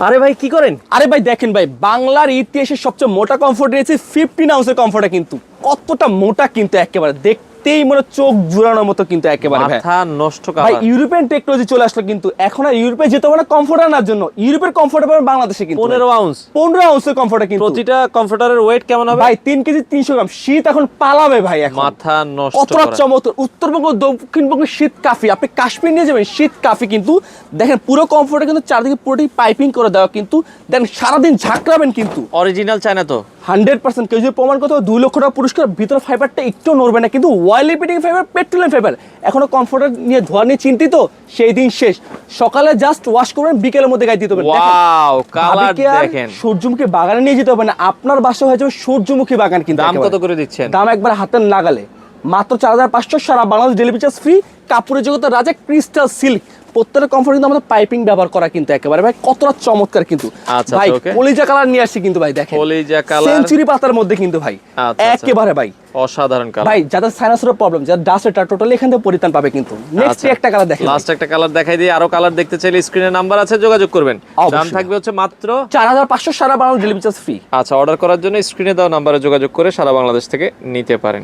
আরে ভাই কি করেন? আরে ভাই দেখেন ভাই, বাংলার ইতিহাসের সবচেয়ে মোটা কমফোর্ট রয়েছে 15 আউন্সের কমফোর্টে, কিন্তু কতটা মোটা কিন্তু একেবারে দেখতেই মনে চোখ জুড়ানোর মতো কিন্তু একেবারে ভাই। মাথা নষ্ট ভাই কালার। ইউরোপিয়ান টেকনোলজি চলে আসলো, কিন্তু এখন আর ইউরোপে যেতে হবে না কমফোর্ট আনার জন্য, ইউরোপের কমফোর্ট পাবেন বাংলাদেশে কিন্তু 15 আউন্স। 15 আউন্সের কমফোর্টে কিন্তু প্রতিটা কমফোর্টারের ওয়েট কেমন হবে? ভাই 3 কেজি 300 গ্রাম। শীত এখন পালাবে ভাই, এখন মাথা নষ্ট কতটা করা। চমৎকার। উত্তরবঙ্গ দক্ষিণবঙ্গ শীত কাফি, আপনি কাশ্মীর নিয়ে যাবেন শীত কাফি কিন্তু। দেখেন পুরো কমফোর্টে কিন্তু চারদিকে পুরোটি পাইপিং করে দেওয়া, কিন্তু দেখেন সারাদিন ঝাঁকড়াবেন কিন্তু অরিজিনাল চায়না তো? 100%। কেউ যদি প্রমাণ করতে 2 লক্ষ টাকা পুরস্কার, ভিতরে ফাইবারটা একটু নড়বে না, কিন্তু ওয়াইল রিপিটিং ফাইবার, পেট্রোলিয়াম ফাইবার। এখনো কমফোর্টার নিয়ে ধোয়া নিয়ে চিন্তিত, সেই দিন শেষ। সকালে জাস্ট ওয়াশ করবেন, বিকেলের মধ্যে গায়ে দিতে হবে। ওয়াও, কালার দেখেন। সূর্যমুখী বাগানে নিয়ে যেতে হবে না, আপনার বাসা হয়ে যাবে সূর্যমুখী বাগান কিন্তু। দাম একেবারে কত করে দিচ্ছেন? দাম একবার হাতের নাগালে, মাত্র 4500। সারা বাংলাদেশ ডেলিভারি চার্জ ফ্রি। কাপড়ের জগতের রাজা ক্রিস্টাল সিল্ক। প্রত্যেকটা কমফোর্ট কিন্তু আমাদের পাইপিং ব্যবহার করা কিন্তু একেবারে ভাই কতটা চমৎকার কিন্তু। আচ্ছা, ভাই ওকে। কলিজা কালার নিয়ে আসছি কিন্তু ভাই, দেখেন কলিজা কালার, সেঞ্চুরি পাতার মধ্যে কিন্তু ভাই আচ্ছা। একেবারে ভাই অসাধারণ কালার। ভাই যাদের সাইনাসের প্রবলেম, যাদের ডাস্ট, এটা টোটালি এখান থেকে পরিত্রাণ পাবে কিন্তু। নেক্সট একটা কালার দেখেন, লাস্ট একটা কালার দেখাই দিই। আরো কালার দেখতে চাইলে স্ক্রিনে নাম্বার আছে, যোগাযোগ করবেন। অবশ্যই। দাম থাকবে হচ্ছে মাত্র 4500। সারা বাংলাদেশ ডেলিভারি চার্জ ফ্রি। আচ্ছা, অর্ডার করার জন্য স্ক্রিনে দেওয়া নাম্বারে যোগাযোগ করে সারা বাংলাদেশ থেকে নিতে পারেন।